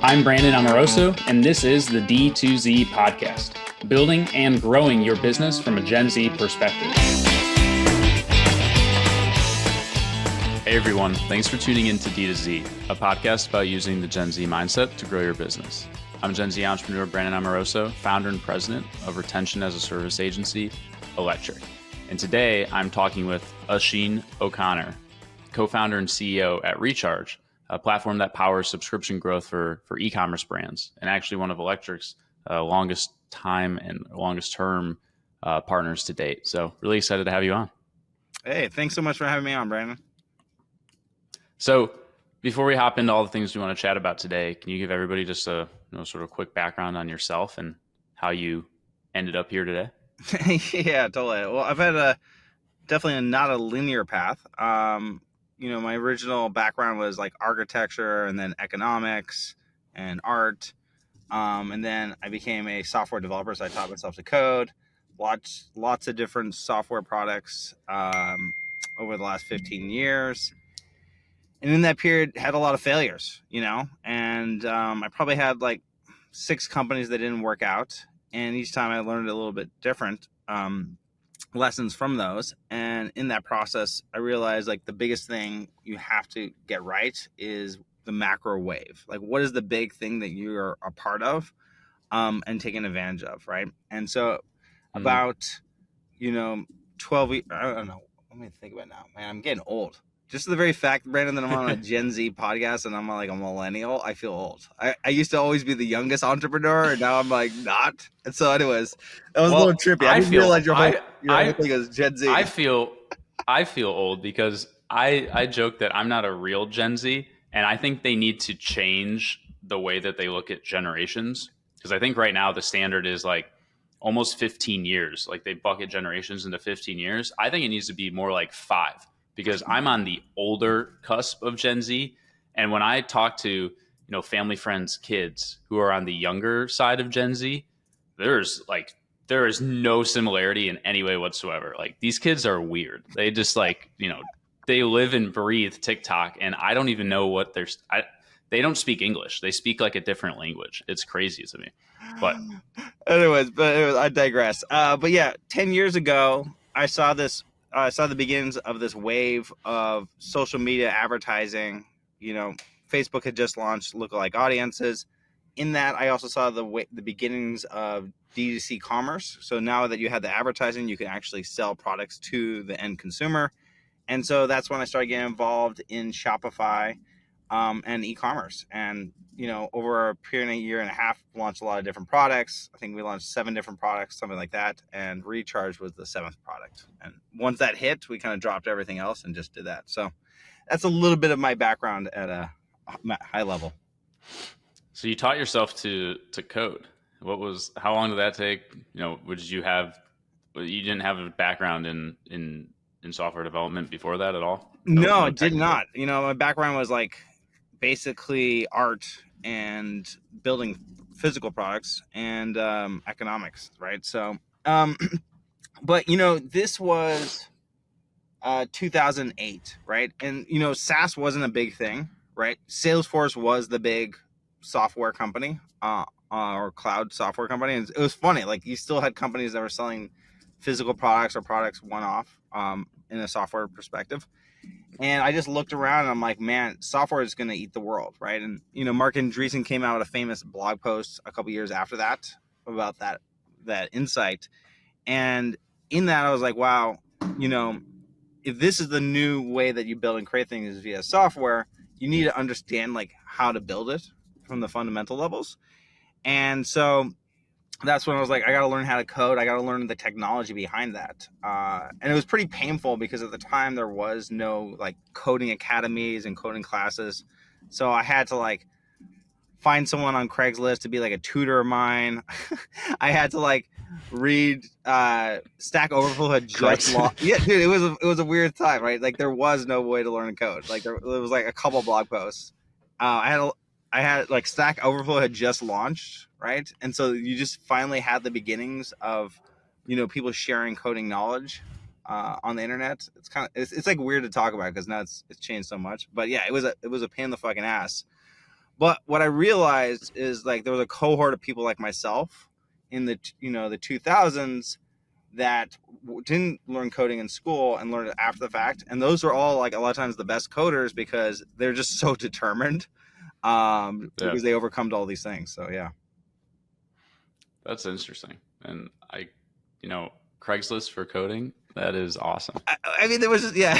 I'm Brandon Amoroso, and this is the D2Z podcast, building and growing your business from a Gen Z perspective. Hey everyone, thanks for tuning in to D2Z, a podcast about using the Gen Z mindset to grow your business. I'm Gen Z entrepreneur Brandon Amoroso, founder and president of retention as a service agency, Electric. And today I'm talking with Oisin O'Connor, co-founder and CEO at Recharge, a platform that powers subscription growth for e-commerce brands, and actually one of Electric's longest time and longest term partners to date. So really excited to have you on. Hey, thanks so much for having me on, Brandon. So before we hop into all the things we want to chat about today, can you give everybody just a sort of quick background on yourself and how you ended up here today? Yeah, totally. Well, I've had definitely not a linear path. My original background was like architecture and then economics and art. And then I became a software developer, so I taught myself to code. Lots of different software products over the last 15 years. And in that period, had a lot of failures, and I probably had like 6 companies that didn't work out. And each time I learned a little bit different lessons from those. And in that process, I realized like the biggest thing you have to get right is the macro wave. Like, what is the big thing that you are a part of and taking advantage of, right? And so about, 12 weeks, I don't know. Let me think about it now. Man, I'm getting old. Just the very fact, Brandon, that I'm on a Gen Z podcast and I'm like a millennial, I feel old. I used to always be the youngest entrepreneur, and now I'm like not. And so, anyways, that was a little trippy. I didn't realize your whole thing is Gen Z. I feel old because I joke that I'm not a real Gen Z, and I think they need to change the way that they look at generations, because I think right now the standard is like almost 15 years. Like they bucket generations into 15 years. I think it needs to be more like 5. Because I'm on the older cusp of Gen Z. And when I talk to, family friends' kids who are on the younger side of Gen Z, there is no similarity in any way whatsoever. Like, these kids are weird. They just they live and breathe TikTok, and I don't even know what they don't speak English. They speak like a different language. It's crazy to me. But anyways, I digress. But yeah, 10 years ago, I saw the beginnings of this wave of social media advertising. Facebook had just launched lookalike audiences. In that, I also saw the beginnings of D2C commerce. So now that you had the advertising, you can actually sell products to the end consumer. And so that's when I started getting involved in Shopify and e-commerce. And, over a period of a year and a half, launched a lot of different products. I think we launched 7 different products, something like that. And Recharge was the 7th product. And once that hit, we kind of dropped everything else and just did that. So that's a little bit of my background at a high level. So you taught yourself to code. How long did that take? You didn't have a background in software development before that at all? No, I did not. My background was like basically art and building physical products and economics, right? So, but this was 2008, right? And SaaS wasn't a big thing, right? Salesforce was the big software company or cloud software company, and it was funny. Like, you still had companies that were selling physical products or products one-off in a software perspective. And I just looked around and I'm like, man, software is going to eat the world, right? And, Mark Andreessen came out with a famous blog post a couple years after that about that insight. And in that, I was like, wow, if this is the new way that you build and create things via software, you need to understand like how to build it from the fundamental levels. And so that's when I was like, I got to learn how to code. I got to learn the technology behind that. And it was pretty painful because at the time there was no like coding academies and coding classes. So I had to like find someone on Craigslist to be like a tutor of mine. I had to like read Stack Overflow had just launched. Yeah, dude, it was a weird time, right? Like, there was no way to learn code. Like, there was like a couple blog posts. I had like Stack Overflow had just launched, right? And so you just finally had the beginnings of, people sharing coding knowledge on the internet. It's like weird to talk about because now it's changed so much. But yeah, it was a pain in the fucking ass. But what I realized is like there was a cohort of people like myself in the the 2000s that didn't learn coding in school and learned it after the fact, and those were all like a lot of times the best coders because they're just so determined, Yeah, because they overcome all these things. So yeah. that's interesting. And Craigslist for coding, that is awesome. I mean, there was just, yeah.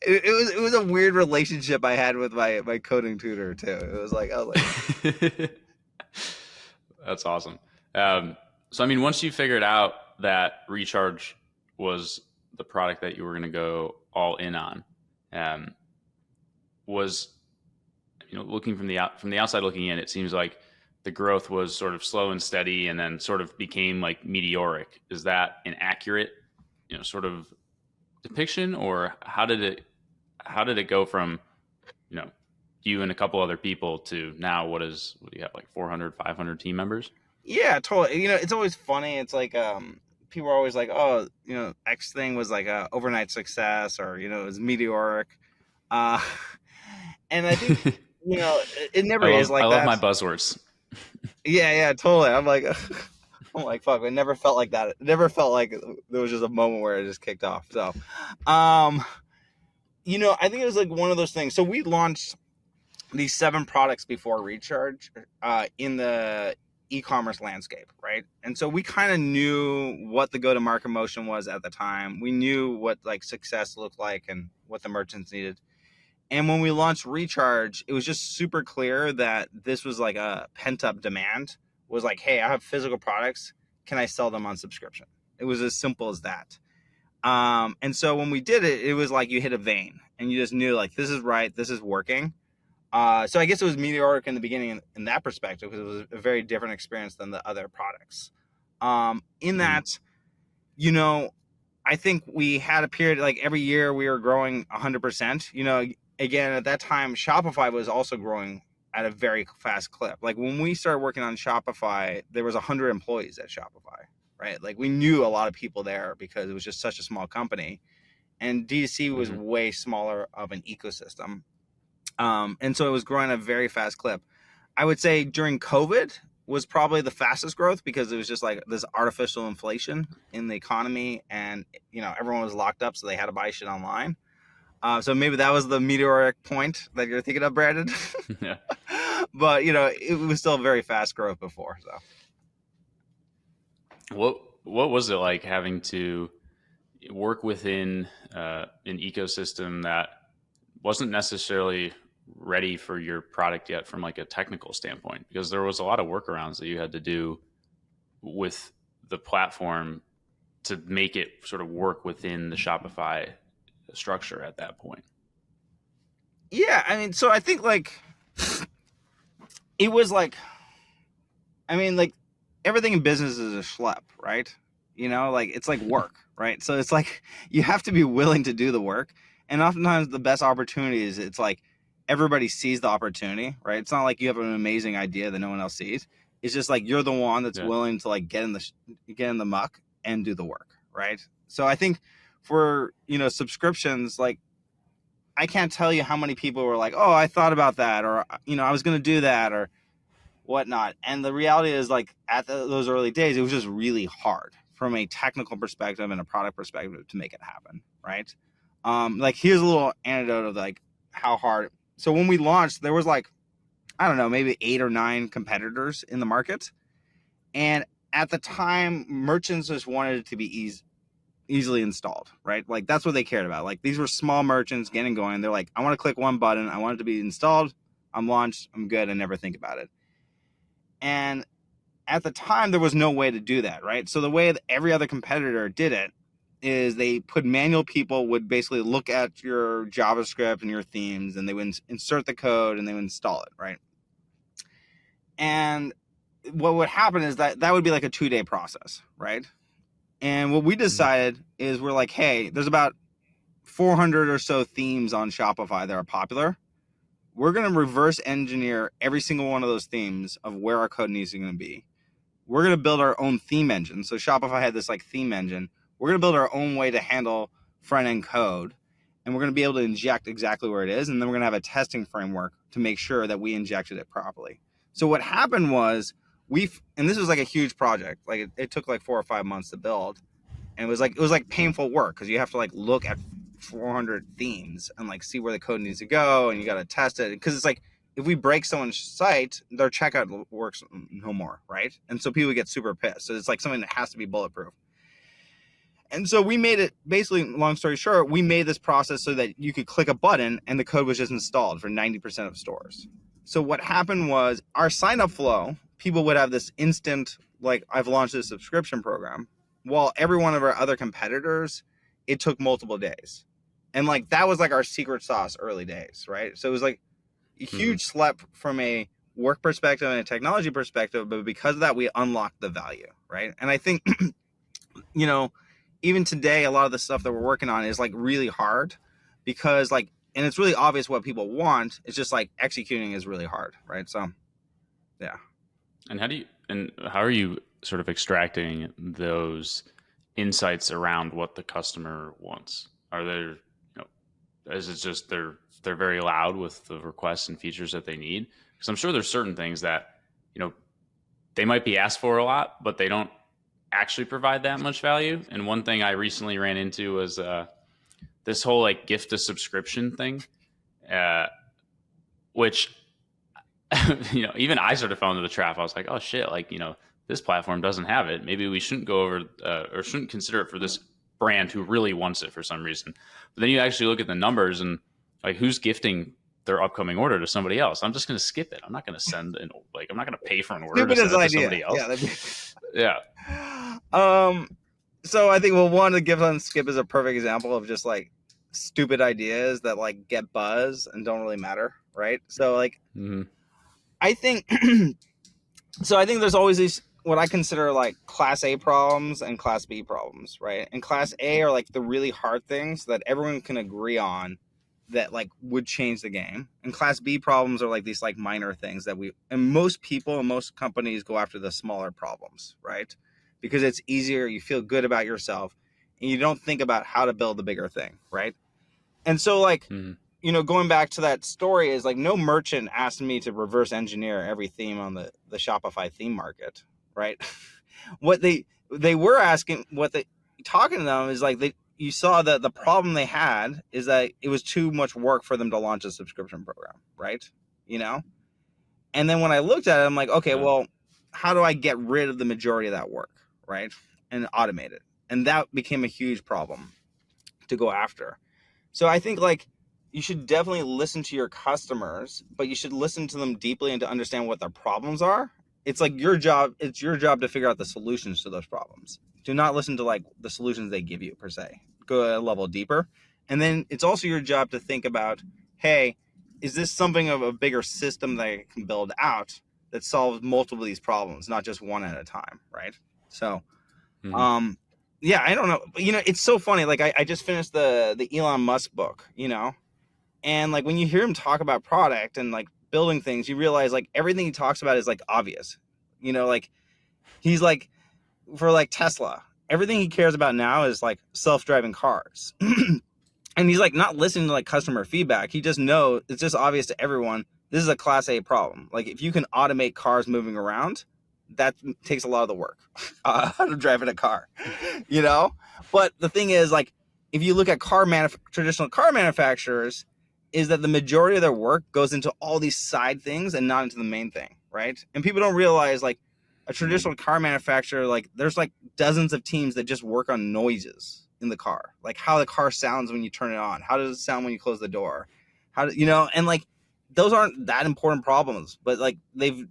It was a weird relationship I had with my coding tutor too. It was like, I was like, That's awesome. So, I mean, once you figured out that Recharge was the product that you were going to go all in on, um, was looking from the outside looking in, it seems like the growth was sort of slow and steady, and then sort of became like meteoric. Is that an accurate, sort of depiction, or how did it go from you know you and a couple other people to now what do you have, like 400, 500 team members? yeah, totally. It's always funny. It's like, people are always like, oh, X thing was like a overnight success, or it was meteoric. Uh, and I think it never is I like love that. my buzzwords. Yeah, yeah, totally. I'm like, I'm like, fuck. It never felt like that. It never felt like there was just a moment where it just kicked off. So, um, I think it was like one of those things. So we launched these 7 products before Recharge, in the e-commerce landscape, right? And so we kind of knew what the go-to-market motion was at the time. We knew what like success looked like and what the merchants needed. And when we launched Recharge, it was just super clear that this was like a pent-up demand. Was like, hey, I have physical products. Can I sell them on subscription? It was as simple as that. And so when we did it, it was like you hit a vein and you just knew like, this is right, this is working. So I guess it was meteoric in the beginning in that perspective, because it was a very different experience than the other products. In Mhm. that, you know, I think we had a period like every year we were growing 100%. Again, at that time, Shopify was also growing at a very fast clip. Like when we started working on Shopify, there was 100 employees at Shopify, right? Like we knew a lot of people there because it was just such a small company, and D2C was Mhm. way smaller of an ecosystem. And so it was growing at a very fast clip. I would say during COVID was probably the fastest growth because it was just like this artificial inflation in the economy, and everyone was locked up, so they had to buy shit online. So maybe that was the meteoric point that you're thinking of, Brandon. Yeah. But it was still very fast growth before. So What was it like having to work within an ecosystem that wasn't necessarily ready for your product yet from like a technical standpoint? Because there was a lot of workarounds that you had to do with the platform to make it sort of work within the Shopify structure at that point. yeah, I mean, so I think like it was like, I mean, like everything in business is a schlep, right? Like it's like work, right? So it's like you have to be willing to do the work. And oftentimes the best opportunities, it's like everybody sees the opportunity, right? It's not like you have an amazing idea that no one else sees. It's just like you're the one that's Yeah. willing to like get in the muck and do the work, right? So I think for, subscriptions, like I can't tell you how many people were like, "Oh, I thought about that," or I was going to do that, or whatnot. And the reality is, like at those early days, it was just really hard from a technical perspective and a product perspective to make it happen, right? Like here's a little anecdote of like how hard. So when we launched, there was like, I don't know, maybe 8 or 9 competitors in the market, and at the time, merchants just wanted it to be easily installed, right? Like that's what they cared about. Like these were small merchants getting going. They're like, I want to click one button, I want it to be installed, I'm launched, I'm good, and never think about it. And at the time there was no way to do that, right? So the way that every other competitor did it is they put manual people would basically look at your JavaScript and your themes, and they would insert the code and they would install it, right? And what would happen is that would be like a 2-day process, right? And what we Mhm. decided is we're like, hey, there's about 400 or so themes on Shopify that are popular. We're going to reverse engineer every single one of those themes of where our code needs to be. We're going to build our own theme engine. So Shopify had this like theme engine. We're going to build our own way to handle front end code. and we're going to be able to inject exactly where it is, and then we're going to have a testing framework to make sure that we injected it properly. So what happened was and this was like a huge project. Like it took like 4 or 5 months to build, and it was like painful work because you have to like look at 400 themes and like see where the code needs to go, and you got to test it because it's like if we break someone's site, their checkout works no more, right? And so people get super pissed. So it's like something that has to be bulletproof. And so we made it, basically, long story short, we made this process so that you could click a button and the code was just installed for 90% of stores. So what happened was our sign up flow, people would have this instant, like, I've launched this subscription program, while every one of our other competitors, it took multiple days. And like that was like our secret sauce early days, right? So it was like a huge slap from a work perspective and a technology perspective, but because of that, we unlocked the value, right? And I think, you know, even today, a lot of the stuff that we're working on is like really hard because like, and it's really obvious what people want. It's just like executing is really hard, right? So, yeah. And how are you sort of extracting those insights around what the customer wants? Are there, is it just they're very loud with the requests and features that they need? Because I'm sure there's certain things that, they might be asked for a lot, but they don't actually provide that much value. And one thing I recently ran into was this whole like gift to subscription thing, which even I sort of fell into the trap. I was like, oh shit, like this platform doesn't have it. Maybe we shouldn't go over or shouldn't consider it for this brand who really wants it for some reason. But then you actually look at the numbers and like who's gifting their upcoming order to somebody else. I'm just going to skip it. I'm not going to send I'm not going to pay for an order to send it to somebody else. Yeah. So I think one, the gift on skip is a perfect example of just like stupid ideas that like get buzz and don't really matter, right? So like I think I think there's always these what I consider like class A problems and class B problems, right? And class A are like the really hard things that everyone can agree on that like would change the game. And class B problems are like these like minor things that most people and most companies go after the smaller problems, right? Because it's easier, you feel good about yourself, and you don't think about how to build the bigger thing, right? And so like, going back to that story is like no merchant asked me to reverse engineer every theme on the Shopify theme market, right? What they were asking, talking to them is like you saw that the problem they had is that it was too much work for them to launch a subscription program, right? And then when I looked at it, I'm like, okay, well, how do I get rid of the majority of that work, right? And automate it. And that became a huge problem to go after. So I think like you should definitely listen to your customers, but you should listen to them deeply and to understand what their problems are. It's like your job to figure out the solutions to those problems. Do not listen to like the solutions they give you per se. Go a level deeper. And then it's also your job to think about, hey, is this something of a bigger system that I can build out that solves multiple of these problems, not just one at a time, right? So, yeah, I don't know. But, it's so funny. Like I just finished the Elon Musk book, and like when you hear him talk about product and like building things, you realize like everything he talks about is like obvious. Like he's like for like Tesla, everything he cares about now is like self-driving cars. And he's like not listening to like customer feedback. He just knows it's just obvious to everyone. This is a class A problem. Like if you can automate cars moving around, that takes a lot of the work out of driving a car, But the thing is, like, if you look at traditional car manufacturers, is that the majority of their work goes into all these side things and not into the main thing, right? And people don't realize, like, a traditional car manufacturer, like, there's like dozens of teams that just work on noises in the car, like how the car sounds when you turn it on, how does it sound when you close the door, and like those aren't that important problems, but like they've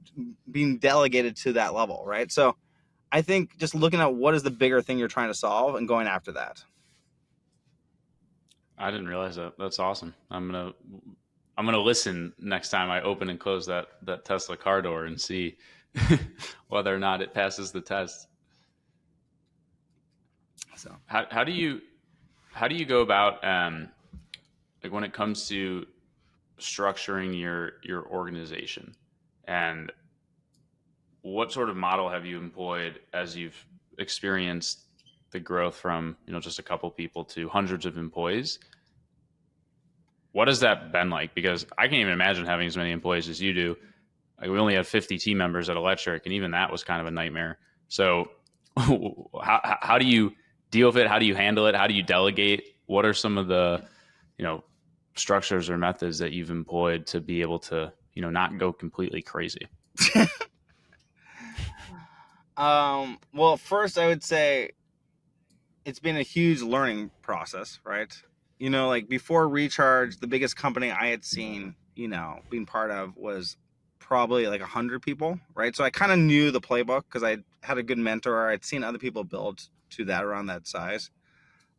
been delegated to that level, right? So I think just looking at what is the bigger thing you're trying to solve and going after that. I didn't realize that. That's awesome. I'm gonna listen next time I open and close that Tesla car door and see whether or not it passes the test. So how do you go about like when it comes to structuring your organization, and what sort of model have you employed as you've experienced the growth from just a couple people to hundreds of employees? what has that been like? Because I can't even imagine having as many employees as you do. Like, we only had 50 team members at Electric, and even that was kind of a nightmare. So, how do you deal with it? How do you handle it? How do you delegate? What are some of the, you know, structures or methods that you've employed to be able to, not go completely crazy? Well, first I would say it's been a huge learning process, right? Like before Recharge, the biggest company I had seen, being part of was probably like 100 people, right? So I kind of knew the playbook because I had a good mentor. I'd seen other people build to that around that size.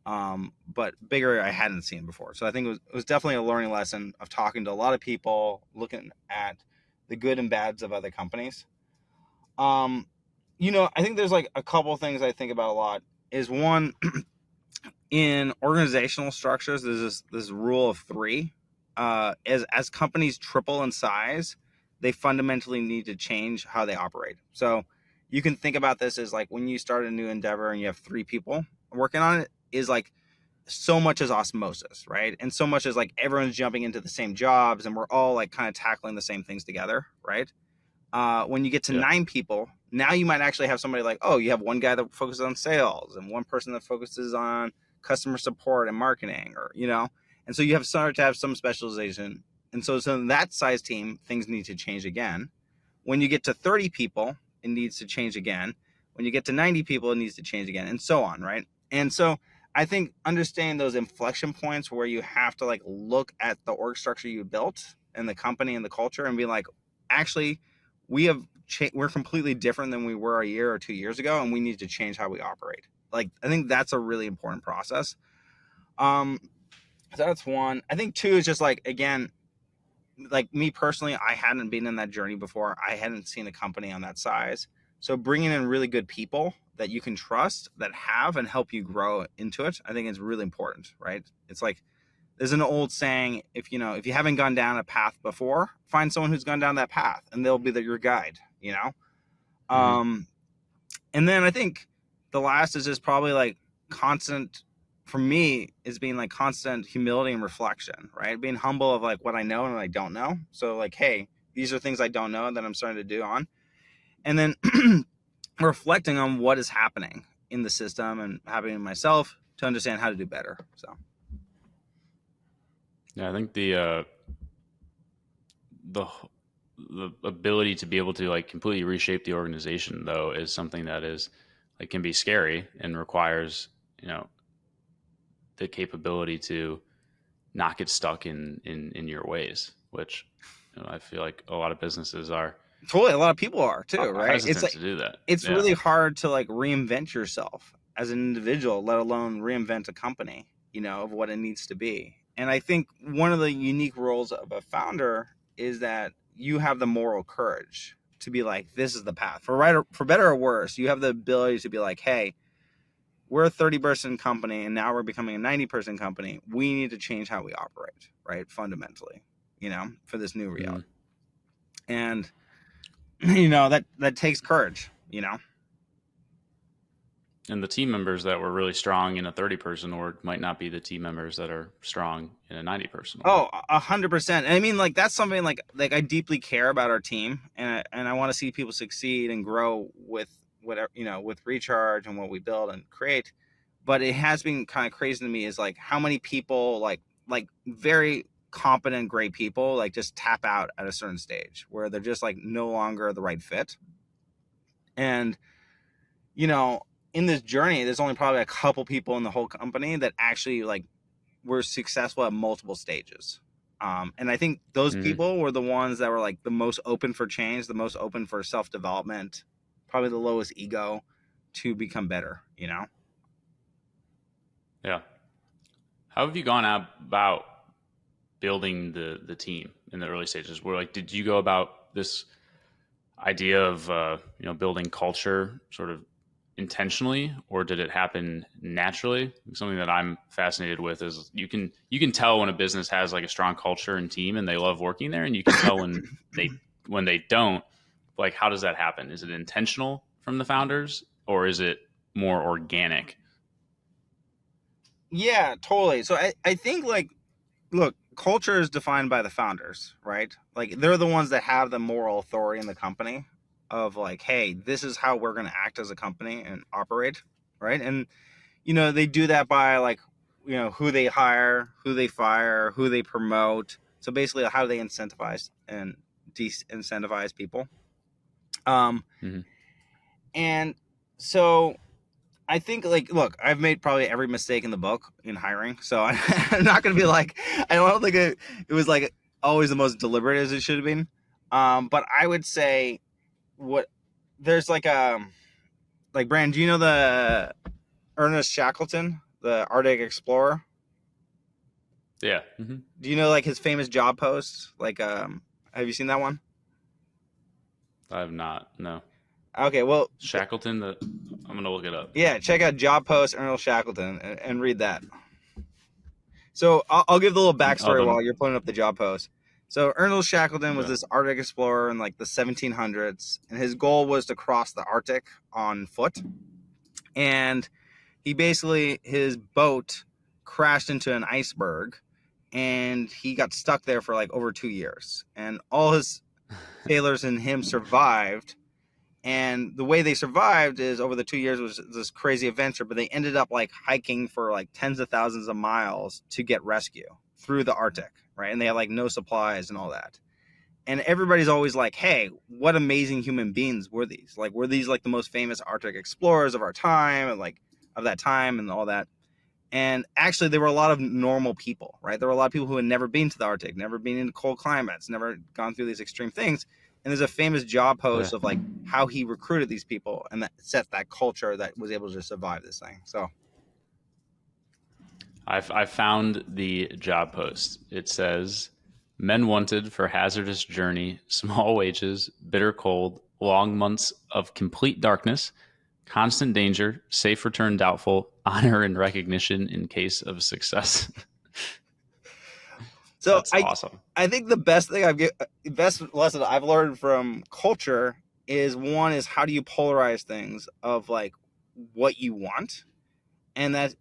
But bigger I hadn't seen before. So I think it was definitely a learning lesson of talking to a lot of people, looking at the good and bads of other companies. Um, I think there's like a couple things I think about a lot. Is one, in organizational structures, there's this rule of three. As companies triple in size, they fundamentally need to change how they operate. So you can think about this as like when you start a new endeavor and you have three people working on it, is like so much as osmosis, right? And so much as like everyone's jumping into the same jobs and we're all like kind of tackling the same things together, right? When you get to Yeah. 9 people, now you might actually have somebody like, oh, you have one guy that focuses on sales and one person that focuses on customer support and marketing, and so you have started to have some specialization. And so in that size team, things need to change again. When you get to 30 people, it needs to change again. When you get to 90 people, it needs to change again, and so on, right? And so I think understanding those inflection points where you have to like look at the org structure you built and the company and the culture and be like, actually, we're completely different than we were a year or 2 years ago, and we need to change how we operate. Like, I think that's a really important process. So that's one. I think two is just like, again, like me personally, I hadn't been in that journey before. I hadn't seen a company on that size. So bringing in really good people that you can trust, that have and help you grow into it, I think is really important, right? It's like, there's an old saying, if you haven't gone down a path before, find someone who's gone down that path and they'll be your guide. Hmm. Um, and then I think the last is just probably like constant, for me, is being like constant humility and reflection, right? Being humble of like what I know and what I don't know. So like, hey, these are things I don't know that I'm starting to do on. And then reflecting on what is happening in the system and happening in myself to understand how to do better. So Yeah, I think the the ability to be able to like completely reshape the organization though is something that is like can be scary and requires, the capability to not get stuck in your ways, which, I feel like a lot of businesses totally, a lot of people are too, are right? It's hesitant like to do that. it's Yeah. really hard to like reinvent yourself as an individual, let alone reinvent a company, of what it needs to be. And I think one of the unique roles of a founder is that you have the moral courage to be like, this is the path. For better or worse, you have the ability to be like, hey, we're a 30-person company and now we're becoming a 90-person company. We need to change how we operate, right? Fundamentally, for this new Mhm. reality. And that takes courage. And the team members that were really strong in a 30-person org might not be the team members that are strong in a 90-person org. Oh, 100%. And I mean, like, that's something like I deeply care about our team, and I want to see people succeed and grow with whatever, with Recharge and what we build and create. But it has been kind of crazy to me is like how many people like very competent, great people like just tap out at a certain stage where they're just like no longer the right fit. And you know, in this journey, there's only probably a couple people in the whole company that actually like were successful at multiple stages. And I think those Hmm. people were the ones that were like the most open for change, the most open for self development, probably the lowest ego to become better. Yeah. How have you gone about building the team in the early stages? Where like, did you go about this idea of building culture sort of intentionally, or did it happen naturally? Something that I'm fascinated with is you can tell when a business has like a strong culture and team and they love working there, and you can tell when they don't. Like, how does that happen? Is it intentional from the founders, or is it more organic? Yeah, totally. So I think like, look, culture is defined by the founders, right? Like they're the ones that have the moral authority in the company of like, hey, this is how we're going to act as a company and operate, right? And they do that by like, who they hire, who they fire, who they promote. So basically, how do they incentivize and de-incentivize people? Um, Hmm. and so I think like, look, I've made probably every mistake in the book in hiring, so I'm not gonna be like, I don't think it was like always the most deliberate as it should have been. But I would say what there's like Brand, do you know the Ernest Shackleton, the Arctic explorer? Yeah. Hmm. Do you know like his famous job post? Like, have you seen that one? I have not. No. Okay, well, Shackleton. I'm gonna look it up. yeah, check out job post Ernest Shackleton and read that. So I'll give the little Oh, backstory the while you're pulling up the job post. So Ernest Shackleton was okay. this Arctic explorer in like the 1700s, and his goal was to cross the Arctic on foot. And he basically his boat crashed into an iceberg, and he got stuck there for like over 2 years. And all his sailors and him survived, and the way they survived is over the 2 years was this crazy adventure, but they ended up like hiking for like tens of thousands of miles to get rescue through the Arctic, right? And they had like no supplies and all that. And everybody's always like, hey, what amazing human beings were these? Like, were these like the most famous Arctic explorers of our time and like of that time and all that? And actually, there were a lot of normal people, right? There were a lot of people who had never been to the Arctic, never been in cold climates, never gone through these extreme things. And there's a famous job Yeah. post of like how he recruited these people and that set that culture that was able to survive this thing. So, I found the job post. It says, "Men wanted for hazardous journey, small wages, bitter cold, long months of complete darkness, constant danger, safe return doubtful, honor and recognition in case of success." so That's I, awesome. I think the best thing best lesson I've learned from culture is one is how do you polarize things of like what you want, and that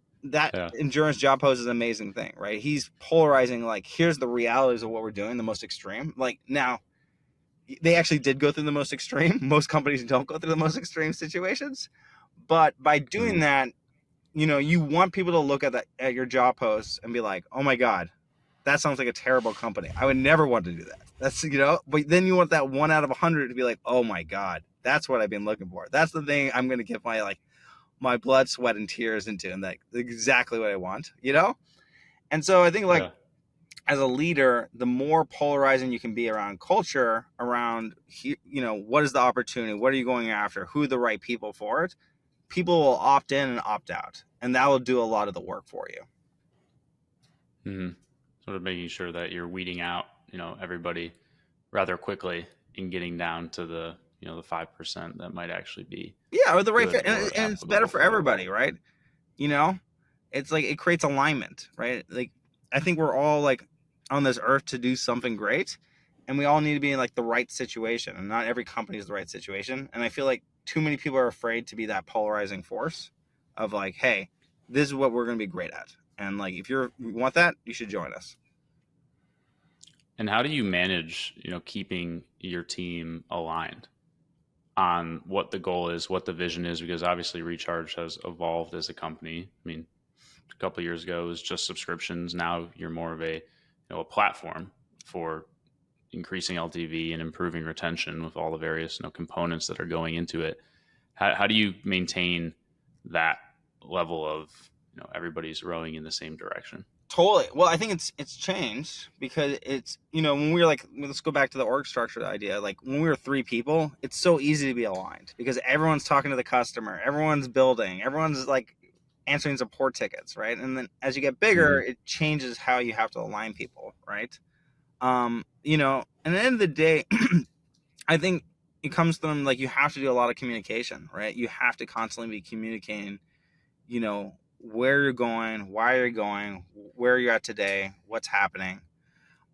Yeah. endurance job post is an amazing thing, right? He's polarizing like here's the realities of what we're doing, the most extreme. Like now, they actually did go through the most extreme. Most companies don't go through the most extreme situations, but by doing Mhm. that, you want people to look at your job posts and be like, oh my god, that sounds like a terrible company. I would never want to do that. That's but then you want that 1 out of 100 to be like, oh my god, that's what I've been looking for. That's the thing I'm going to give my blood, sweat, and tears into, and that's exactly what I want. And so I think like Yeah. as a leader, the more polarizing you can be around culture, around what is the opportunity, what are you going after, who are the right people for it, people will opt in and opt out, and that will do a lot of the work for you. Hmm. Sort of making sure that you're weeding out, everybody rather quickly and getting down to the 5% that might actually be Yeah, or the right good fit, or and it's better applicable for for the everybody, role. right? You know, it's like it creates alignment, right? Like I think we're all like on this earth to do something great, and we all need to be in like the right situation, and not every company is the right situation. And I feel like too many people are afraid to be that polarizing force of like, hey, this is what we're going to be great at, and like if you want that, you should join us. And how do you manage, keeping your team aligned on what the goal is, what the vision is? Because obviously Recharge has evolved as a company. I mean, a couple of years ago it was just subscriptions. Now you're more of a platform for increasing LTV and improving retention with all the various components that are going into it. How do you maintain that level of everybody's rowing in the same direction? Totally. Well, I think it's changed because it's when we were like, let's go back to the org structure idea. Like when we were 3 people, it's so easy to be aligned because everyone's talking to the customer, everyone's building, everyone's like answering support tickets, right? And then as you get bigger, Hmm. it changes how you have to align people, right? And at the end of the day, I think it comes from like you have to do a lot of communication, right? You have to constantly be communicating where you're going, why you're going, where you're at today, what's happening.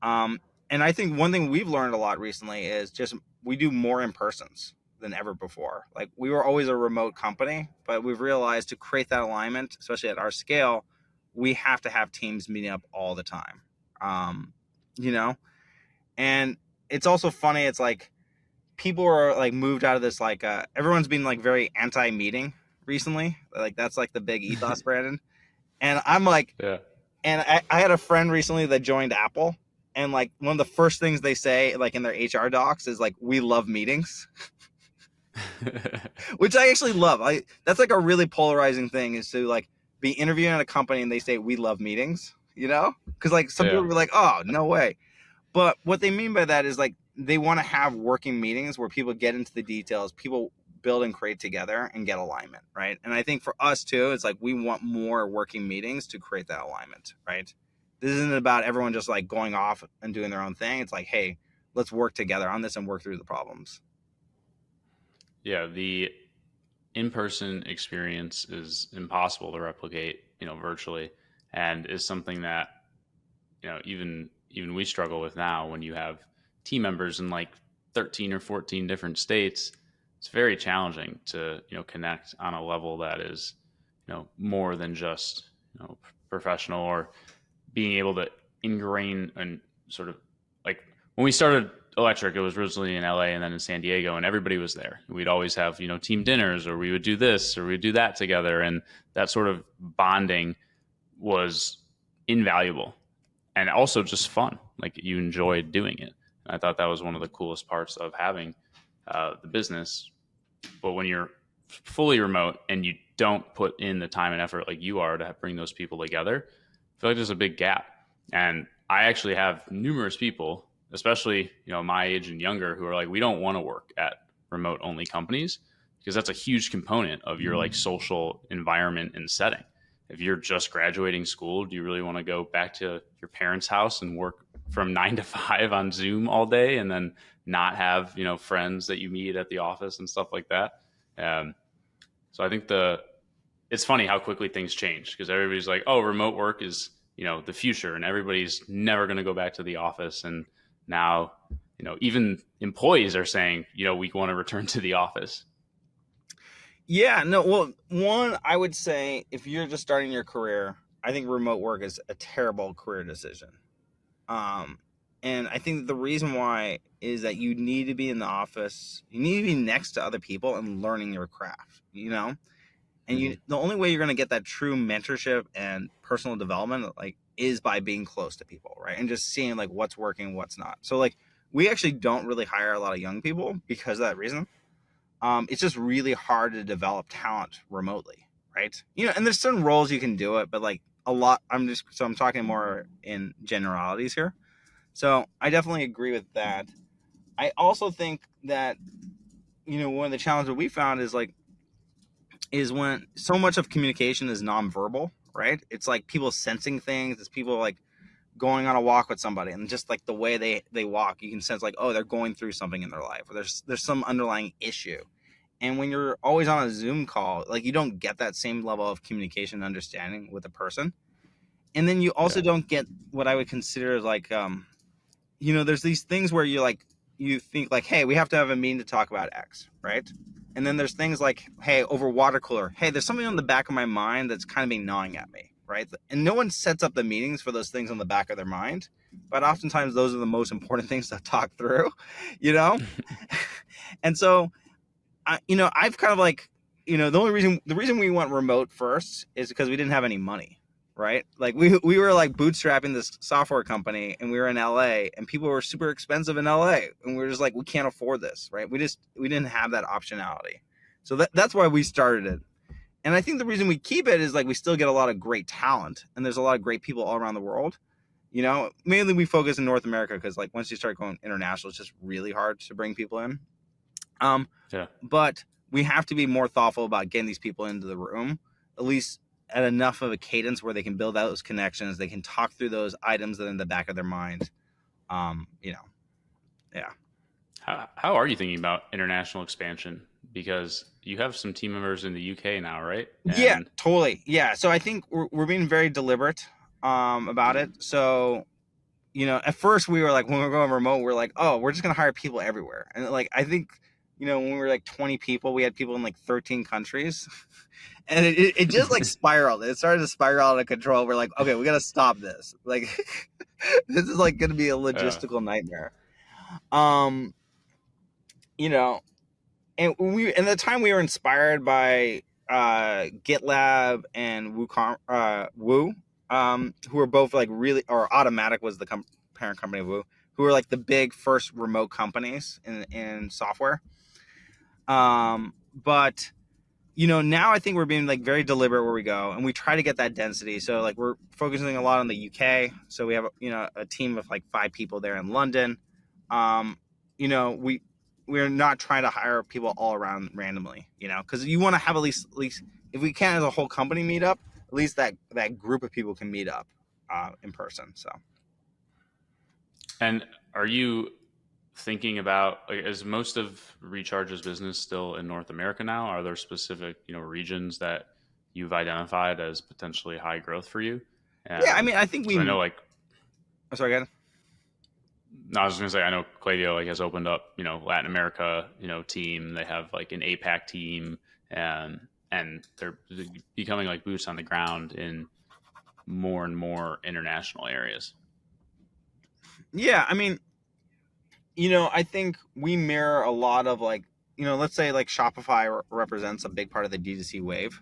And I think one thing we've learned a lot recently is just we do more in persons than ever before. Like we were always a remote company, but we've realized to create that alignment, especially at our scale, we have to have teams meeting up all the time. um, you know, and it's also funny. It's like people are like moved out of this like everyone's been like very anti-meeting recently. Like that's like the big ethos, Brandon. And I'm like, Yeah. and I had a friend recently that joined Apple, and like one of the first things they say like in their HR docs is like, "We love meetings," which I actually love. I That's like a really polarizing thing, is to like be interviewing at a company and they say we love meetings, you know? Because like some people Yeah. will be like, "Oh, no way." But what they mean by that is like they want to have working meetings where people get into the details, people build and create together and get alignment, right? And I think for us too, it's like we want more working meetings to create that alignment, right? This isn't about everyone just like going off and doing their own thing. It's like, hey, let's work together on this and work through the problems. Yeah. The in-person experience is impossible to replicate, virtually, and is something that, even we struggle with now when you have team members in like 13 or 14 different states. It's very challenging to, connect on a level that is, more than just, professional, or being able to ingrain and sort of like when we started electric, it was originally in LA and then in San Diego, and everybody was there. We'd always have, team dinners, or we would do this or we'd do that together. And that sort of bonding was invaluable, and also just fun. Like you enjoyed doing it. And I thought that was one of the coolest parts of having the business. But when you're fully remote and you don't put in the time and effort like you are to bring those people together, I feel like there's a big gap. And I actually have numerous people, especially my age and younger, who are like, we don't want to work at remote only companies, because that's a huge component of your like social environment and setting. If you're just graduating school, do you really want to go back to your parents' house and work from 9 to 5 on Zoom all day, and then not have friends that you meet at the office and stuff like that? Um, so I think it's funny how quickly things change, because everybody's like, oh, remote work is the future, and everybody's never going to go back to the office. And now even employees are saying we want to return to the office. Yeah, no, well, one, I would say if you're just starting your career, I think remote work is a terrible career decision. Um, and I think the reason why is that you need to be in the office, you need to be next to other people and learning your craft, And Mm-hmm. the only way you're going to get that true mentorship and personal development like is by being close to people, right? And just seeing like what's working, what's not. So like we actually don't really hire a lot of young people because of that reason. It's just really hard to develop talent remotely, right? And there's certain roles you can do it, but like a lot. I'm talking more in generalities here. So I definitely agree with that. I also think that one of the challenges we found is when so much of communication is nonverbal, right? It's like people sensing things. It's people like going on a walk with somebody, and just like the way they walk, you can sense like, oh, they're going through something in their life, or there's some underlying issue. And when you're always on a Zoom call, like you don't get that same level of communication and understanding with a person. And then you also Yeah. don't get what I would consider like there's these things where you think like, hey, we have to have a meeting to talk about X, right? And then there's things like, hey, over water cooler, hey, there's something on the back of my mind that's kind of been gnawing at me, right? And no one sets up the meetings for those things on the back of their mind, but oftentimes those are the most important things to talk through, you know. And so I've kind of like, the reason we went remote first is because we didn't have any money, right? Like we were like bootstrapping this software company, and we were in LA, and people were super expensive in LA, and we were just like, we can't afford this, right? We didn't have that optionality. So that's why we started it. And I think the reason we keep it is like we still get a lot of great talent, and there's a lot of great people all around the world. Mainly we focus in North America because like once you start going international, it's just really hard to bring people in. Um, Yeah. but we have to be more thoughtful about getting these people into the room, at least at enough of a cadence where they can build out those connections. They can talk through those items that are in the back of their mind. Yeah. How are you thinking about international expansion? Because you have some team members in the UK now, right? Yeah, And totally. Yeah. So I think we're being very deliberate about it. So, at first we were like, when we were going remote, we're like, oh, we're just going to hire people everywhere. And like, I think, when we were like 20 people, we had people in like 13 countries. And it just like spiraled. It started to spiral out of control. We're like, okay, we got to stop this. Like, This is like going to be a Yeah. logistical nightmare. Um, you know, and the time we were inspired by GitLab and Woo, who were both like really, or Automatic was the parent company of Woo, who were like the big first remote companies in software. But now I think we're being like very deliberate where we go, and we try to get that density. So like we're focusing a lot on the UK. So we have a team of like 5 people there in London. Um, we're not trying to hire people all around randomly, because you want to have at least if we can as a whole company meet up, at least that group of people can meet up in person. So And are you thinking about, like, is most of Recharge's business still in North America now? Are there specific, regions that you've identified as potentially high growth for you? yeah, I mean, I think Because I know, like, oh, sorry, again. no, I was going to say, I know Claudio like has opened up, Latin America, team. They have like an APAC team, and they're becoming like boots on the ground in more and more international areas. Yeah, I mean, I think we mirror a lot of like, let's say like Shopify represents a big part of the D2C wave.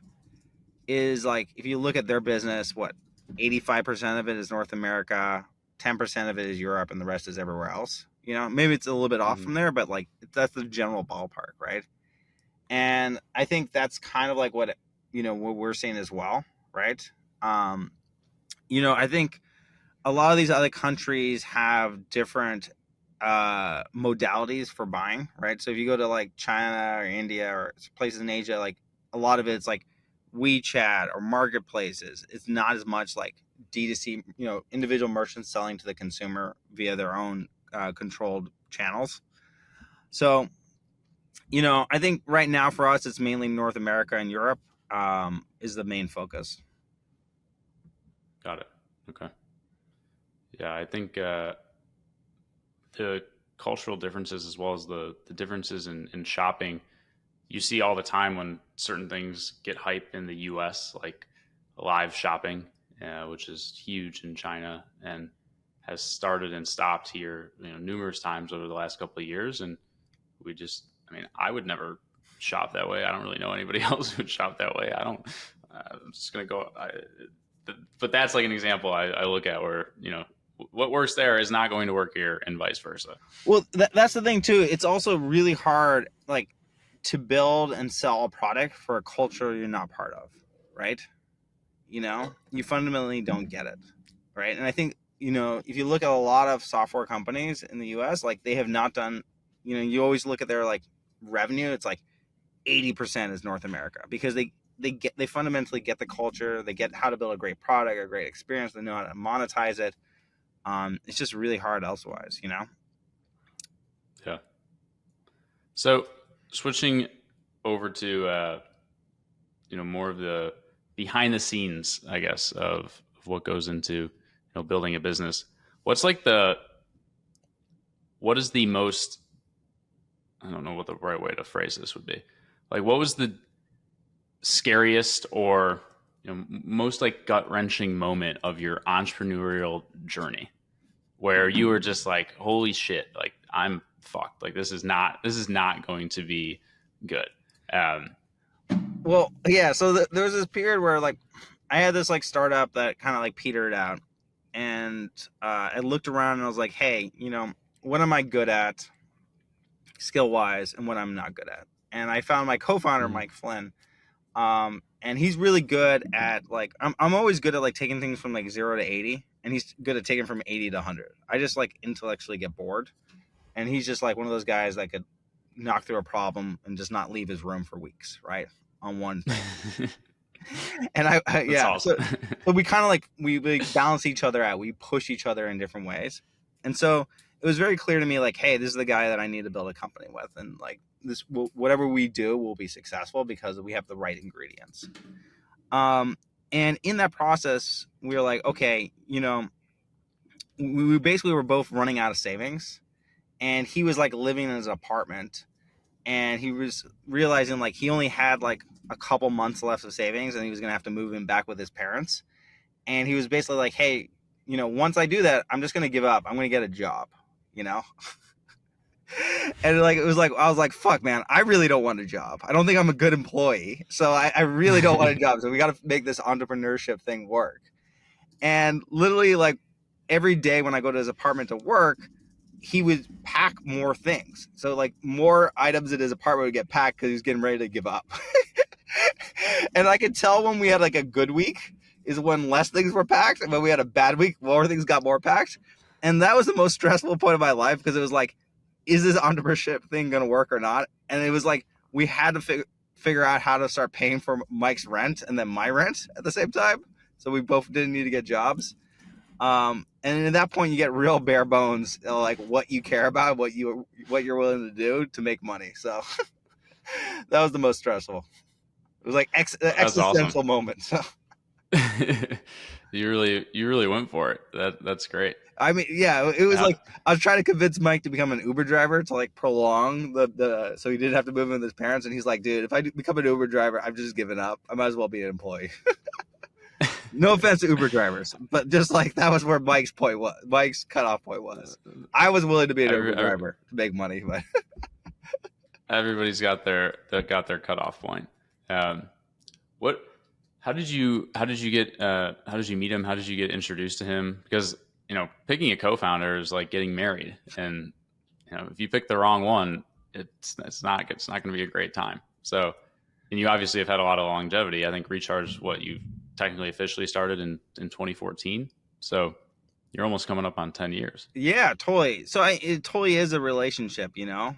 Is like if you look at their business, what 85% of it is North America, 10% of it is Europe, and the rest is everywhere else. Maybe it's a little bit off Hmm. from there, but like that's the general ballpark, right? And I think that's kind of like what we're seeing as well, right? Um, I think a lot of these other countries have different modalities for buying, right? So if you go to like China or India or places in Asia, like a lot of it's like WeChat or marketplaces. It's not as much like D2C, individual merchants selling to the consumer via their own controlled channels. So, I think right now for us, it's mainly North America and Europe is the main focus. Got it. Okay. Yeah, I think the cultural differences as well as the differences in shopping you see all the time when certain things get hype in the US, like live shopping, which is huge in China and has started and stopped here, numerous times over the last couple of years. And I mean, I would never shop that way. I don't really know anybody else who would shop that way. I don't, I'm just going to go, but that's like an example I look at where, what works there is not going to work here and vice versa. Well, that's the thing too. It's also really hard, like, to build and sell a product for a culture you're not part of, right? You fundamentally don't get it, right? And I think if you look at a lot of software companies in the U.S., like they have not done. You always look at their like revenue. It's like 80% is North America because they fundamentally get the culture. They get how to build a great product, a great experience. They know how to monetize it. It's just really hard elsewise. Yeah. So switching over to more of the behind the scenes, I guess, of what goes into building a business. What's like what is the most, I don't know what the right way to phrase this would be. Like, what was the scariest or most like gut wrenching moment of your entrepreneurial journey where you were just like, holy shit, like I'm fucked. Like this is not going to be good. Um, Well, yeah. So there was this period where like I had this like startup that kind of like petered out, and I looked around and I was like, hey, what am I good at, skill wise, and what I'm not good at. And I found my co-founder mhm. Mike Flynn, and he's really good at like I'm always good at like taking things from like 0 to 80, and he's good at taking from 80 to 100. I just like intellectually get bored, and he's just like one of those guys that could knock through a problem and just not leave his room for weeks, right, on one thing. And That's yeah, awesome. so we kind of like we balance each other out. We push each other in different ways, and so it was very clear to me like, hey, this is the guy that I need to build a company with, and like whatever we do will be successful because we have the right ingredients. Um, and in that process, we were like, okay, we basically were both running out of savings, and he was like living in his apartment, and he was realizing like he only had like a couple months left of savings, and he was gonna have to move him back with his parents. And he was basically like, hey, once I do that, I'm just going to give up. I'm going to get a job, you know? And like, it was like, I was like, fuck, man, I really don't want a job. I don't think I'm a good employee. So I really don't want a job. So we got to make this entrepreneurship thing work. And literally, like, every day when I go to his apartment to work, he would pack more things. So like more items in his apartment would get packed because he was getting ready to give up. And I could tell when we had like a good week is when less things were packed, and when we had a bad week, more things got more packed. And that was the most stressful point of my life, because it was like, is this entrepreneurship thing going to work or not? And it was like, we had to figure out how to start paying for Mike's rent and then my rent at the same time. So we both didn't need to get jobs. And at that point, you get real bare bones, like what you care about, what you're willing to do to make money. So that was the most stressful. It was like That's awesome. existential moment. So. You really went for it. That's great. I mean, yeah, it was like I was trying to convince Mike to become an Uber driver to like prolong the so he didn't have to move in with his parents. And he's like, dude, if I become an Uber driver, I've just given up. I might as well be an employee. No offense to Uber drivers, but just like that was where Mike's cutoff point was. I was willing to be an Uber driver to make money, but everybody's got their cutoff point. How did you meet him? How did you get introduced to him? Because picking a co-founder is like getting married, and if you pick the wrong one, it's not going to be a great time. So, and you obviously have had a lot of longevity. I think Recharge, you technically officially started in 2014. So you're almost coming up on 10 years. Yeah, totally. So it totally is a relationship, and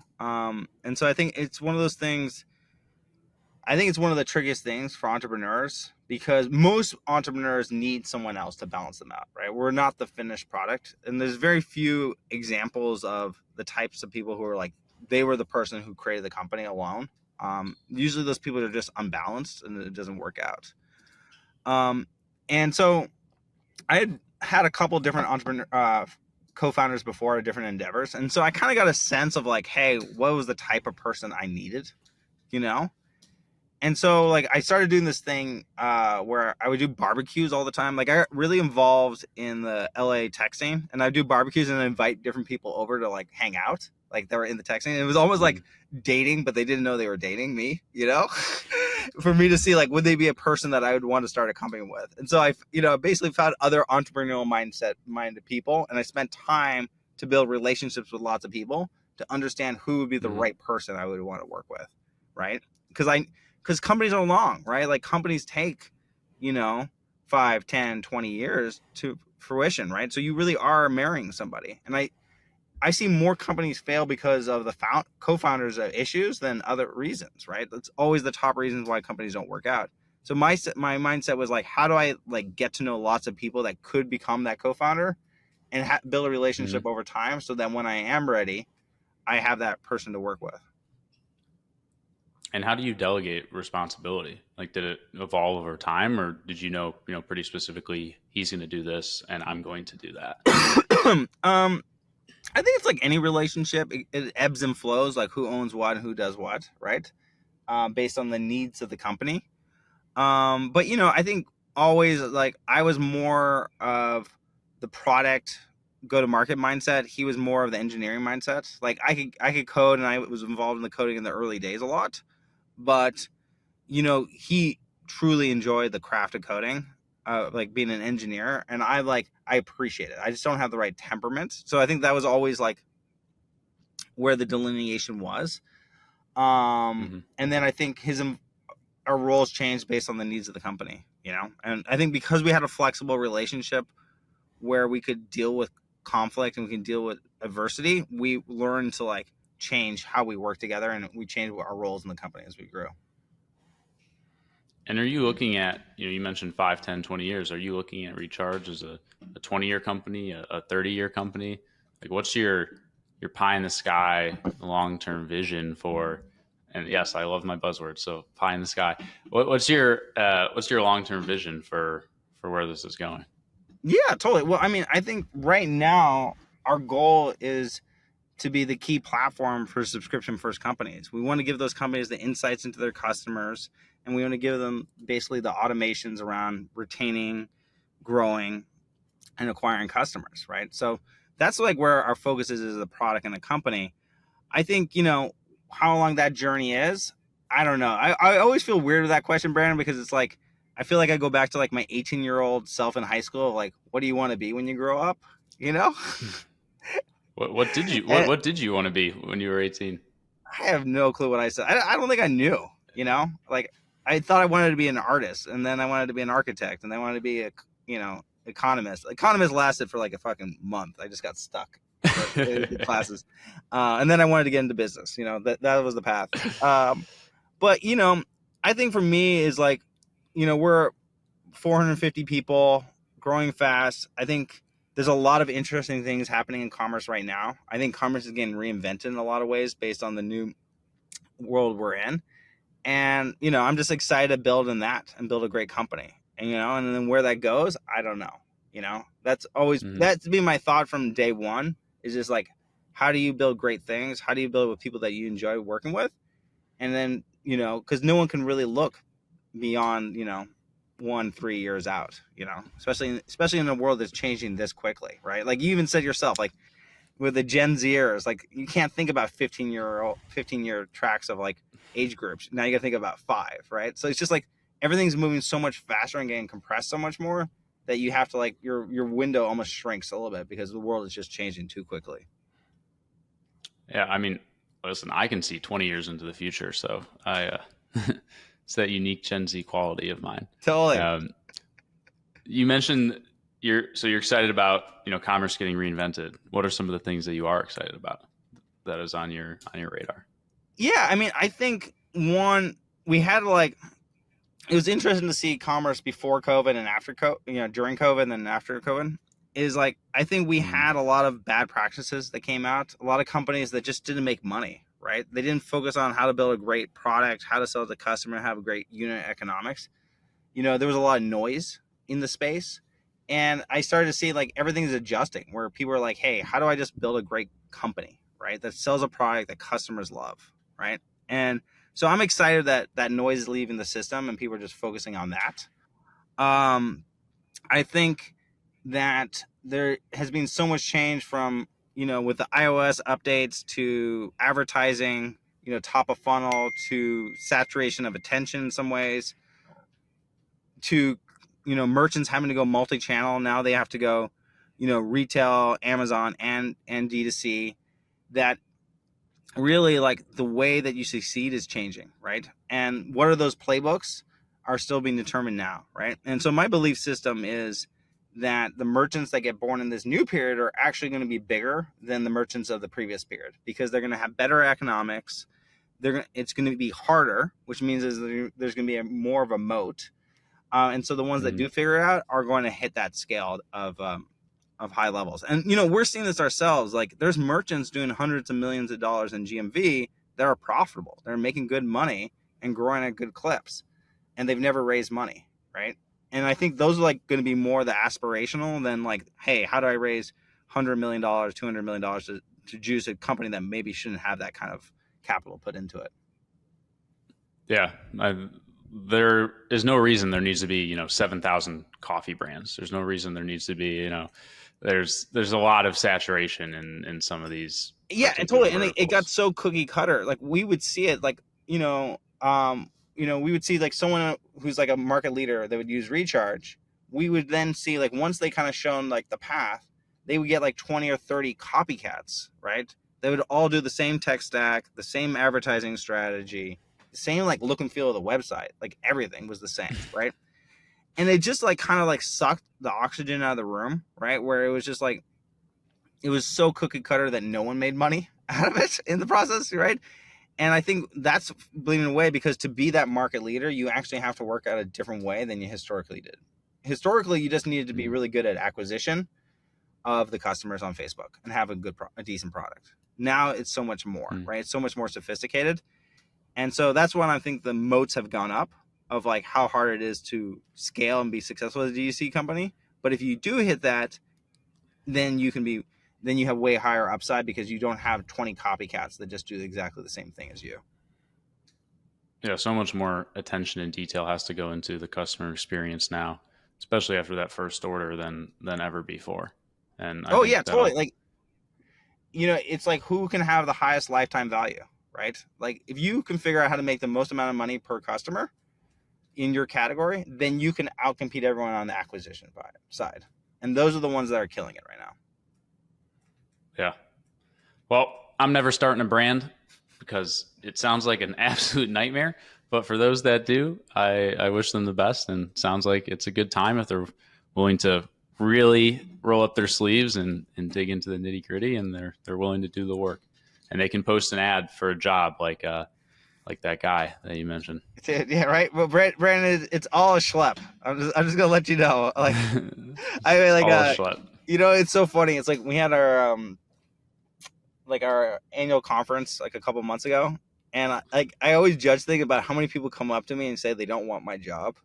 so I think it's one of those things. I think it's one of the trickiest things for entrepreneurs, because most entrepreneurs need someone else to balance them out, right? We're not the finished product. And there's very few examples of the types of people who are like, they were the person who created the company alone. Usually those people are just unbalanced and it doesn't work out. And so I had a couple different co-founders before at different endeavors. And so I kind of got a sense of like, hey, what was the type of person I needed, And so like I started doing this thing where I would do barbecues all the time. Like I got really involved in the LA tech scene, and I do barbecues and invite different people over to like hang out. Like they were in the tech scene. It was almost like dating, but they didn't know they were dating me, for me to see like, would they be a person that I would want to start a company with? And so I, basically found other entrepreneurial minded people, and I spent time to build relationships with lots of people to understand who would be the right person I would want to work with, right? Because companies are long, right? Like companies take, 5, 10, 20 years to fruition, right? So you really are marrying somebody. And I see more companies fail because of the co-founders' issues than other reasons, right? That's always the top reasons why companies don't work out. So my mindset was like, how do I like get to know lots of people that could become that co-founder and build a relationship over time, so that when I am ready, I have that person to work with. And how do you delegate responsibility? Like, did it evolve over time, or did you know pretty specifically he's going to do this and I'm going to do that? I think it's like any relationship. It ebbs and flows, like who owns what and who does what, right? Based on the needs of the company. But I think always like I was more of the product go-to-market mindset. He was more of the engineering mindset. Like I could code, and I was involved in the coding in the early days a lot. But, he truly enjoyed the craft of coding, like being an engineer. And I appreciate it. I just don't have the right temperament. So I think that was always like where the delineation was. And then I think our roles changed based on the needs of the company, and I think because we had a flexible relationship where we could deal with conflict and we can deal with adversity, we learned to like change how we work together, and we changed our roles in the company as we grew. And are you looking at, you mentioned 5, 10, 20 years. Are you looking at Recharge as a 20-year company, a 30-year company? Like what's your pie in the sky long-term vision for, and yes, I love my buzzword. So pie in the sky. What's your long-term vision for where this is going? Yeah, totally. Well, I mean, I think right now our goal is to be the key platform for subscription first companies. We want to give those companies the insights into their customers, and we want to give them basically the automations around retaining, growing, and acquiring customers, right? So that's like where our focus is a product and a company. I think, how long that journey is, I don't know. I always feel weird with that question, Brandon, because it's like, I feel like I go back to like my 18-year-old self in high school, like, what do you want to be when you grow up? You know? What did you And what did you want to be when you were 18? I have no clue what I said. I don't think I knew, like I thought I wanted to be an artist, and then I wanted to be an architect, and then I wanted to be economist. Economist lasted for like a fucking month. I just got stuck for the classes. And then I wanted to get into business. That was the path. But I think for me is like, we're 450 people, growing fast. I think there's a lot of interesting things happening in commerce right now. I think commerce is getting reinvented in a lot of ways based on the new world we're in. And, I'm just excited to build in that and build a great company. And then where that goes, I don't know. Mhm. That's been my thought from day one, is just like, how do you build great things? How do you build with people that you enjoy working with? And then, because no one can really look beyond, 1-3 years out, especially in a world that's changing this quickly, right? Like you even said yourself, like with the Gen Zers, like you can't think about 15-year tracks of like age groups. Now you got to think about 5, right? So it's just like everything's moving so much faster and getting compressed so much more that you have to like your window almost shrinks a little bit because the world is just changing too quickly. Yeah, I mean, listen, I can see 20 years into the future, so it's that unique Gen Z quality of mine. Totally. Um, you mentioned you're excited about commerce getting reinvented. What are some of the things that you are excited about that is on your radar? Yeah, I mean, I think one, we had like, it was interesting to see commerce before COVID and after COVID, during COVID and then after COVID. Is like, I think we Mm, had a lot of bad practices that came out, a lot of companies that just didn't make money, right? They didn't focus on how to build a great product, how to sell to the customer, have a great unit economics. There was a lot of noise in the space. And I started to see like everything's adjusting, where people are like, hey, how do I just build a great company, right? That sells a product that customers love, right? And so I'm excited that that noise is leaving the system and people are just focusing on that. Um, I think that there has been so much change from, with the iOS updates to advertising, top of funnel to saturation of attention in some ways, to merchants having to go multi-channel. Now they have to go retail, Amazon, and D2C. That really, like, the way that you succeed is changing, right? And what are those playbooks are still being determined now, right? And so my belief system is that the merchants that get born in this new period are actually going to be bigger than the merchants of the previous period, because they're going to have better economics. It's going to be harder, which means there's going to be more of a moat. And so the ones that mm, do figure it out are going to hit that scale of high levels. And we're seeing this ourselves. Like, there's merchants doing hundreds of millions of dollars in GMV that are profitable. They're making good money and growing at good clips, and they've never raised money, right? And I think those are like going to be more the aspirational than like, hey, how do I raise $100 million, $200 million to juice a company that maybe shouldn't have that kind of capital put into it. yeah, there is no reason there needs to be 7,000 coffee brands. There's no reason there needs to be there's a lot of saturation in some of these Yeah, and particular totally. And it got verticals. so cookie cutter. Like, we would see it like, we would see like someone who's like a market leader that would use recharge. We would then see, like, once they kind of shown like the path, they would get like 20 or 30 copycats, right? They would all do the same tech stack, the same advertising strategy, the same like look and feel of the website. Like, everything was the same, right? And it just like kind of like sucked the oxygen out of the room, right? Where it was just like, it was so cookie cutter that no one made money out of it in the process, right? And I think that's bleeding away, because to be that market leader, you actually have to work out a different way than you historically did. Historically, you just needed to be Mm, really good at acquisition of the customers on Facebook and have a decent product. Now it's so much more, mm. right? It's so much more sophisticated. And so that's when I think the moats have gone up, of like how hard it is to scale and be successful as a DTC company. But if you do hit that, then you have way higher upside, because you don't have 20 copycats that just do exactly the same thing as you. Yeah, so much more attention and detail has to go into the customer experience now. especially after that first order, than ever before. And I Oh think yeah, totally. that'll, Like, you know, it's like who can have the highest lifetime value, right? Like if you can figure out how to make the most amount of money per customer in your category, then you can outcompete everyone on the acquisition side. And those are the ones that are killing it right now. yeah. Well, I'm never starting a brand because it sounds like an absolute nightmare. But for those that do, I wish them the best. And sounds like it's a good time if they're willing to really roll up their sleeves and dig into the nitty gritty, and they're willing to do the work. And they can post an ad for a job like that guy that you mentioned. Yeah, right. Well, Brandon, it's all a schlep. I'm just gonna let you know. Like, I mean, It's like, all a schlep. you know, it's so funny. It's like we had our like our annual conference like a couple months ago, and I always judge things about how many people come up to me and say they don't want my job.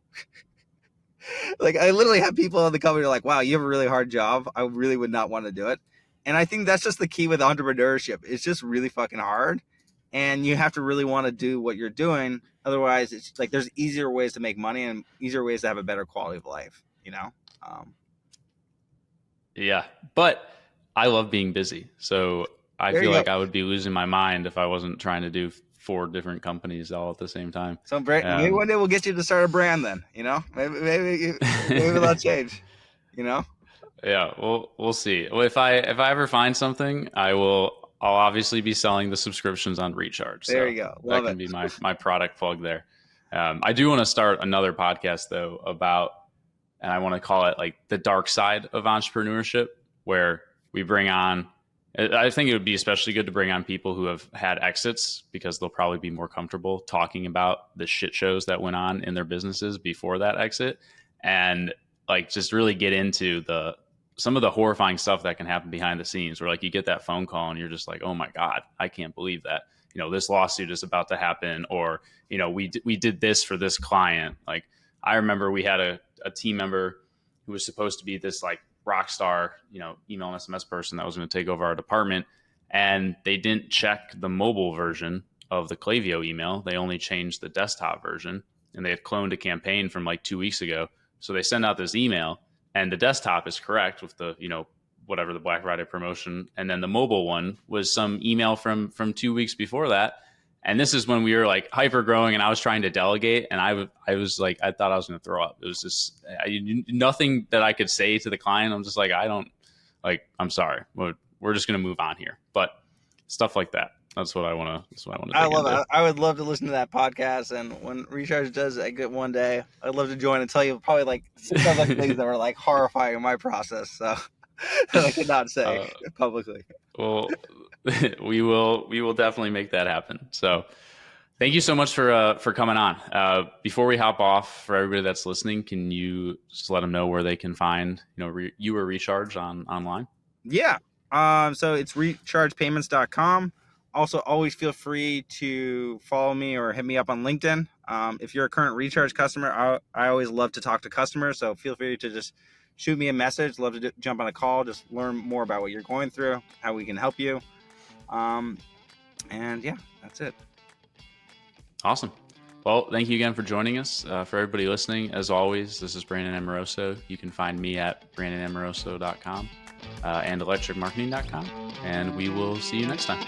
Like I literally have people in the company like, wow, you have a really hard job. I really would not want to do it. And I think that's just the key with entrepreneurship. It's just really fucking hard. And you have to really want to do what you're doing. Otherwise, it's like there's easier ways to make money and easier ways to have a better quality of life, you know? Yeah. But I love being busy. So I There feel you like go. I would be losing my mind if I wasn't trying to do 4 different companies all at the same time. So maybe one day we'll get you to start a brand then, you know? Maybe that'll change, you know? Yeah, we'll see. Well, if I ever find something, I'll obviously be selling the subscriptions on Recharge. There So you go. that Love can it. be my product plug there. I do want to start another podcast though about, and I want to call it like the dark side of entrepreneurship, where we bring on. I think it would be especially good to bring on people who have had exits because they'll probably be more comfortable talking about the shit shows that went on in their businesses before that exit, and like just really get into some of the horrifying stuff that can happen behind the scenes, where like you get that phone call and you're just like, oh my God, I can't believe that, this lawsuit is about to happen, or we did this for this client. Like I remember we had a team member who was supposed to be this like rock star, email and SMS person that was going to take over our department, and they didn't check the mobile version of the Klaviyo email. They only changed the desktop version, and they had cloned a campaign from like 2 weeks ago. So they send out this email, and the desktop is correct with the whatever the Black Friday promotion, and then the mobile one was some email from 2 weeks before that. And this is when we were like hyper growing, and I was trying to delegate, and I was like, I thought I was going to throw up. It was just nothing that I could say to the client. I'm just like, I'm sorry, we're just going to move on here. But stuff like that. That's what I want to. I love it. I would love to listen to that podcast, and when Recharge does exit one day, I'd love to join and tell you probably like 6 other things that were like horrifying in my process. So that I could not say publicly. Well, we will definitely make that happen. So thank you so much for coming on. Before we hop off, for everybody that's listening, can you just let them know where they can find you or Recharge online? Yeah. So it's rechargepayments.com. Also, always feel free to follow me or hit me up on LinkedIn. If you're a current Recharge customer, I always love to talk to customers. So feel free to just shoot me a message. Love to jump on a call. Just learn more about what you're going through, how we can help you. And yeah, that's it. Awesome. Well, thank you again for joining us. For everybody listening, as always, this is Brandon Amoroso. You can find me at brandonamoroso.com and electricmarketing.com. And we will see you next time.